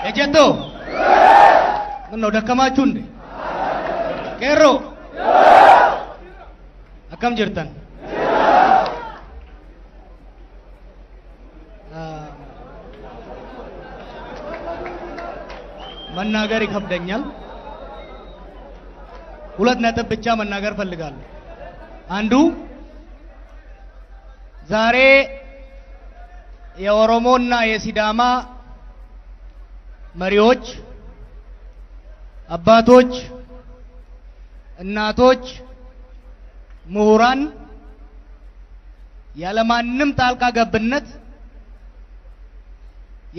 Ejeto. Mana udah kemacun deh. Kero. Akam jirtan. መናገር ይከብደኛል ሁለት ነጥብ ብቻ መናገር ፈልጋለሁ አንዱ ዛሬ የኦሮሞና የሲዳማ መሪዎች አባቶች እናቶች ምሁራን ያለማንም ጣልቃ ገብነት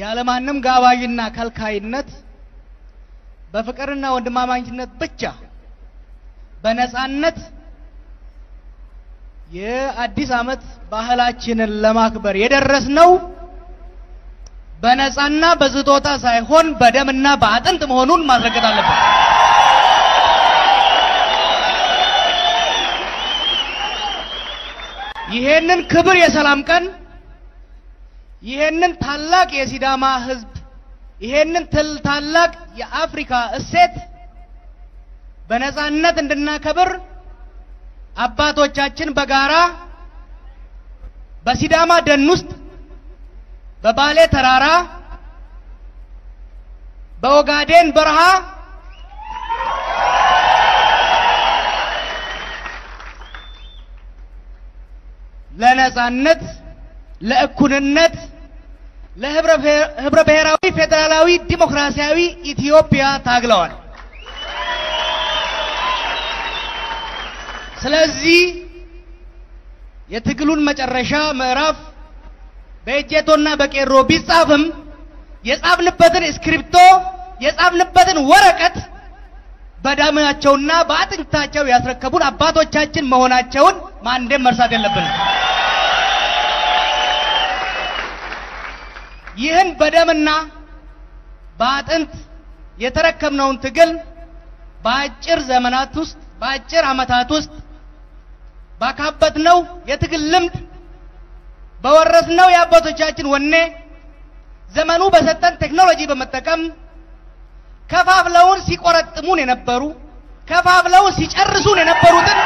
ያለማንም ጋባዥና ከልካይነት በፍቅርና ወንድማማችነት ብቻ በነጻነት የአዲስ አመት ባህላችንን ለማክበር የደረስነው በነጻና በዝቶታ ሳይሆን በደምና በአጥንት መሆኑን ማረጋገጥ አለብን ይሄንን ክብር የሰላም ቀን ይሄንን ታላቅ የሲዳማ ህዝብ ይሄንን ታላቅ የአፍሪካ እሴት በነጻነት እንድናከብር አባቶቻችን በጋራ በሲዳማ ደን ውስጥ በባሌ ተራራ በኦጋዴን በረሃ ለነጻነት ለእኩልነት ለህብረ ብሔራዊ ፌደራላዊ ዲሞክራሲያዊ ኢትዮጵያ ታግለዋል ስለዚህ የትግሉን መጨረሻ ምዕራፍ በእጀቶና በቄሮ ቢጻፍም የጻፍንበትን ስክሪፕቶ የጻፍንበትን ወረቀት በደማቸውና በአጥንታቸው ያስረከቡን አባቶቻችን መሆናቸውን ማንደም መርሳት የለብንም ይህን በደምና በአጥንት የተረከብነውን ትግል በአጭር ዘመናት ውስጥ በአጭር አመታት ውስጥ ባካበትነው የትግል ልምድ በወረስነው የአባቶቻችን ወኔ ዘመኑ በሰጠን ቴክኖሎጂ በመጠቀም ከፋፍለውን ሲቆረጥሙን የነበሩ ከፋፍለውን ሲጨርሱን የነበሩትን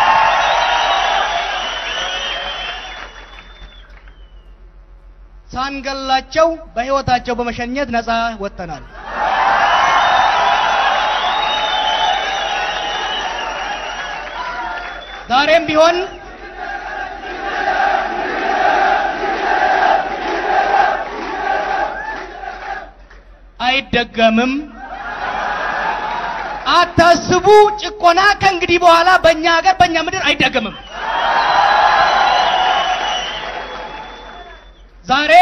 ሳንገላቸው በህይወታቸው በመሸኘት ነፃ ወጥተናል ዛሬም ቢሆን አይደገምም አታስቡ ጭቆና ከእንግዲህ በኋላ በእኛ ሀገር በእኛ ምድር አይደገምም ዛሬ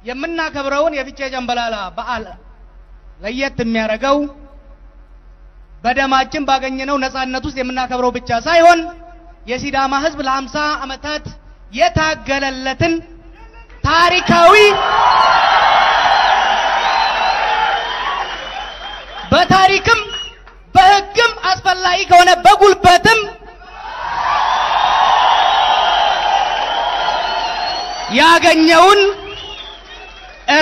የምናከብረውን የፊቼ ጨምበላላ በዓል ለየት የሚያደርገው በደማችን ባገኘነው ነጻነት ውስጥ የምናከብረው ብቻ ሳይሆን የሲዳማ ህዝብ ለ50 አመታት የታገለለትን ታሪካዊ በታሪክም በህግም አስፈላጊ ከሆነ በጉልበትም ያገኘውን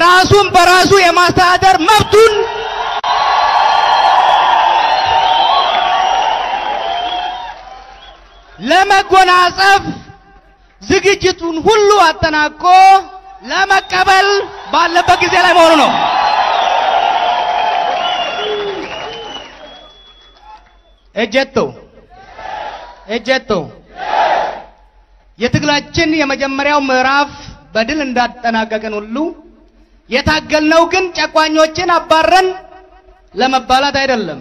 ራሱን በራሱ የማስተዳደር መብቱን ለመጎናጸፍ ዝግጅቱን ሁሉ አጠናቆ ለመቀበል ባለበት ጊዜ ላይ መሆኑ ነው እጀቶ የትግላችን የመጀመሪያው ምዕራፍ በድል እንዳጠናቀቀን ሁሉ የታገልነው ግን ጨቋኞችን አባረን ለመባላት አይደለም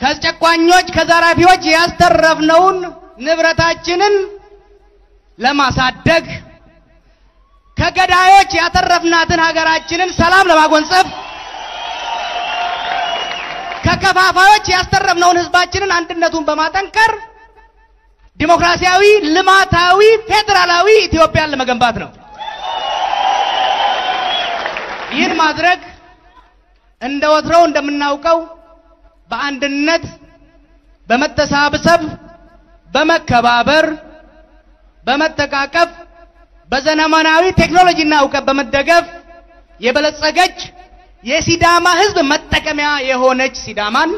ከጨቋኞች ከዘራፊዎች ያስተረፍነውን ንብረታችንን ለማሳደግ ከገዳዮች ያተረፍናትን ሀገራችንን ሰላም ለማጎንጸፍ ከከፋፋዮች ያስተረፍነውን ህዝባችንን አንድነቱን በማጠንከር ዲሞክራሲያዊ ልማታዊ ፌደራላዊ ኢትዮጵያን ለመገንባት ነው ይህን ማድረግ እንደወትሮው እንደምናውቀው በአንድነት በመተሳሰብ በመከባበር በመተቃቀፍ በዘመናዊ ቴክኖሎጂና ዕውቀት በመደገፍ የበለጸገች የሲዳማ ህዝብ መጠቀሚያ የሆነች ሲዳማን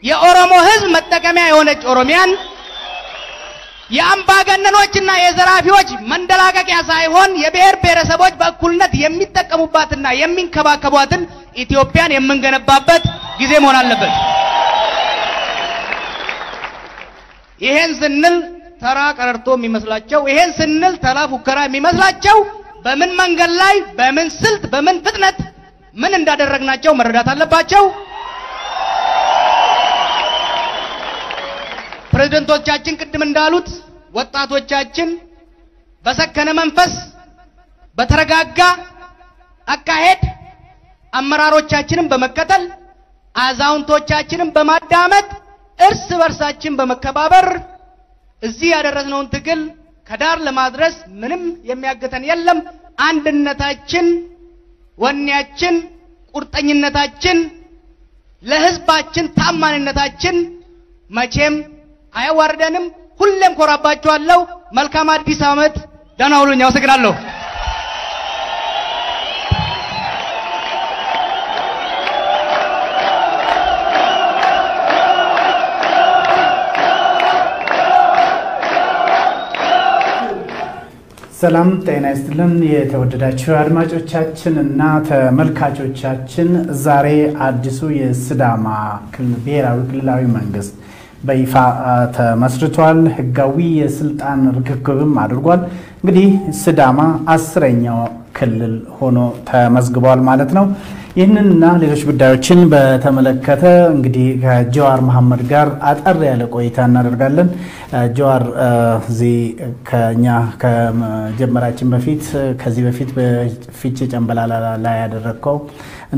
የኦሮሞ ህዝብ መጠቀሚያ የሆነች ኦሮሚያን የአምባገነኖችና የዘራፊዎች መንደላቀቂያ ሳይሆን የብሔር ብሔረሰቦች በእኩልነት የሚጠቀሙባትና የሚንከባከቧትን ኢትዮጵያን የምንገነባበት ጊዜ መሆን አለበት። ይሄን ስንል ተራ ቀረርቶ የሚመስላቸው ይሄን ስንል ተራ ፉከራ የሚመስላቸው በምን መንገድ ላይ በምን ስልት በምን ፍጥነት ምን እንዳደረግናቸው መረዳት አለባቸው። ፕሬዝዳንቶቻችን ቅድም እንዳሉት ወጣቶቻችን በሰከነ መንፈስ በተረጋጋ አካሄድ አመራሮቻችንን በመከተል አዛውንቶቻችንን በማዳመጥ እርስ በርሳችን በመከባበር እዚህ ያደረስነውን ትግል ከዳር ለማድረስ ምንም የሚያገተን የለም። አንድነታችን ወኔያችን ቁርጠኝነታችን ለህዝባችን ታማኝነታችን መቼም አያዋርደንም። ሁሌም ኮራባችኋለሁ። መልካም አዲስ ዓመት። ደህና ሁኑልኝ። አመሰግናለሁ። ሰላም ጤና ይስጥልን የተወደዳችሁ አድማጮቻችን እና ተመልካቾቻችን ዛሬ አዲሱ የሲዳማ ብሔራዊ ክልላዊ መንግስት በይፋ ተመስርቷል። ህጋዊ የስልጣን ርክክብም አድርጓል። እንግዲህ ሲዳማ 10ኛው ክልል ሆኖ ተመዝግቧል ማለት ነው። ይህንንና ሌሎች ጉዳዮችን በተመለከተ እንግዲህ ከጀዋር መሐመድ ጋር አጠር ያለ ቆይታ እናደርጋለን። ጀዋር እዚህ ከኛ ከመጀመራችን በፊት ከዚህ በፊት በፊቼ ጨምበላላ ላይ ያደረከው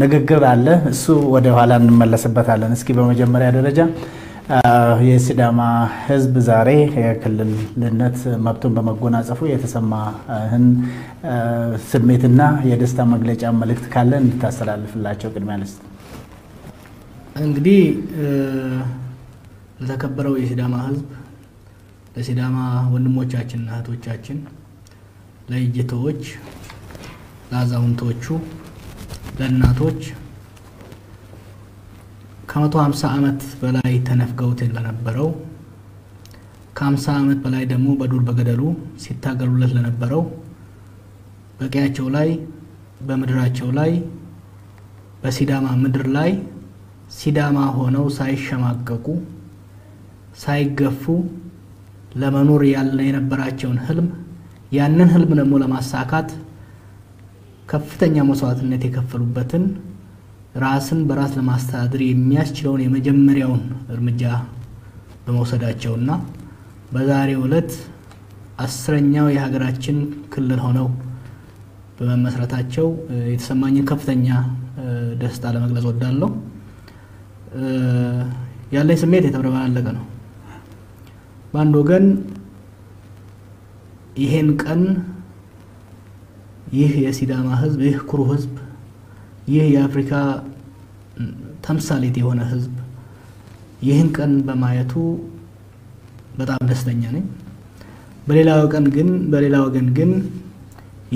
ንግግር አለ። እሱ ወደ ኋላ እንመለስበታለን። እስኪ በመጀመሪያ ደረጃ የሲዳማ ህዝብ ዛሬ የክልልነት መብቱን በመጎናጸፉ የተሰማህን ስሜትና የደስታ መግለጫ መልእክት ካለ እንድታስተላልፍላቸው ቅድሚያ ልስጥ። እንግዲህ ለተከበረው የሲዳማ ህዝብ ለሲዳማ ወንድሞቻችንና እህቶቻችን ለእጅቶች ለአዛውንቶቹ ለእናቶች ከ150 ዓመት በላይ ተነፍገውት ለነበረው ከ50 ዓመት በላይ ደግሞ በዱር በገደሉ ሲታገሉለት ለነበረው በቀያቸው ላይ በመድራቸው ላይ በሲዳማ ምድር ላይ ሲዳማ ሆነው ሳይሸማቀቁ ሳይገፉ ለመኖር ያለ የነበራቸውን ህልም ያንን ህልም ደግሞ ለማሳካት ከፍተኛ መስዋዕትነት የከፈሉበትን ራስን በራስ ለማስተዳደር የሚያስችለውን የመጀመሪያውን እርምጃ በመውሰዳቸውና በዛሬው ዕለት 10ኛው የሀገራችን ክልል ሆነው በመመስረታቸው የተሰማኝን ከፍተኛ ደስታ ለመግለጽ ወዳለሁ። ያለኝ ስሜት የተብረባለቀ ነው። በአንድ ወገን ይሄን ቀን ይህ የሲዳማ ህዝብ ይህ ኩሩ ህዝብ ይህ የአፍሪካ ተምሳሌት የሆነ ህዝብ ይህን ቀን በማየቱ በጣም ደስተኛ ነኝ። በሌላ ወገን ግን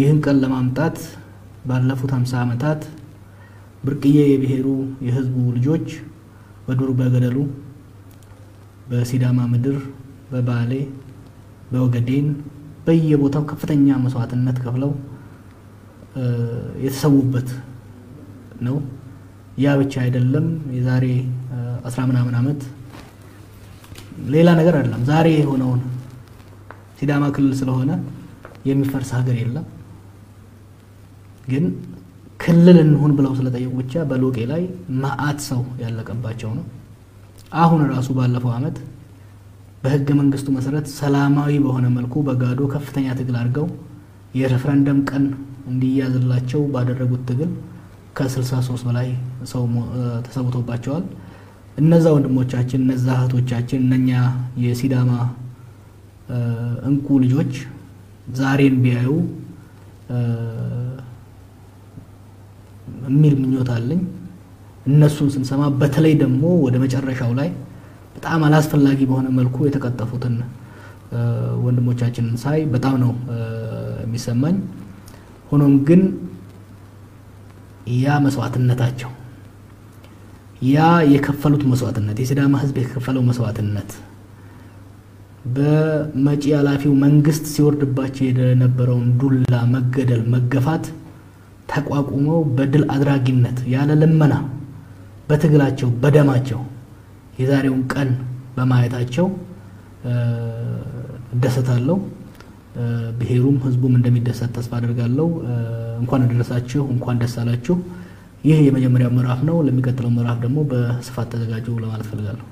ይህን ቀን ለማምጣት ባለፉት 50 ዓመታት ብርቅዬ የብሔሩ የህዝቡ ልጆች በዱር በገደሉ በሲዳማ ምድር በባሌ በወገዴን በየቦታው ከፍተኛ መስዋዕትነት ከፍለው የተሰዉበት ነው። ያ ብቻ አይደለም። የዛሬ 10 ምናምን ዓመት ሌላ ነገር አይደለም። ዛሬ የሆነውን ሲዳማ ክልል ስለሆነ የሚፈርስ ሀገር የለም። ግን ክልል እንሁን ብለው ስለጠየቁ ብቻ በሎቄ ላይ ማአት ሰው ያለቀባቸው ነው። አሁን ራሱ ባለፈው ዓመት በህገ መንግስቱ መሰረት ሰላማዊ በሆነ መልኩ በጋዶ ከፍተኛ ትግል አድርገው የሬፈረንደም ቀን እንዲያዝላቸው ባደረጉት ትግል ከ63 በላይ ሰው ተሰውቶባቸዋል። እነዛ ወንድሞቻችን እነዛ እህቶቻችን እነኛ የሲዳማ እንቁ ልጆች ዛሬን ቢያዩ የሚል ምኞት አለኝ። እነሱን ስንሰማ በተለይ ደግሞ ወደ መጨረሻው ላይ በጣም አላስፈላጊ በሆነ መልኩ የተቀጠፉትን ወንድሞቻችንን ሳይ በጣም ነው የሚሰማኝ። ሆኖም ግን ያ መስዋዕትነታቸው ያ የከፈሉት መስዋዕትነት የሲዳማ ህዝብ የከፈለው መስዋዕትነት በመጪ ያላፊው መንግስት ሲወርድባቸው የነበረውን ዱላ መገደል መገፋት ተቋቁመው በድል አድራጊነት ያለ ለመና በትግላቸው በደማቸው የዛሬውን ቀን በማየታቸው ደስታለው ብሔሩም ህዝቡም እንደሚደሰት ተስፋ አደርጋለሁ እንኳን አደረሳችሁ እንኳን ደስ አላችሁ ይህ የመጀመሪያው ምዕራፍ ነው ለሚቀጥለው ምዕራፍ ደግሞ በስፋት ተዘጋጁ ለማለት ፈልጋለሁ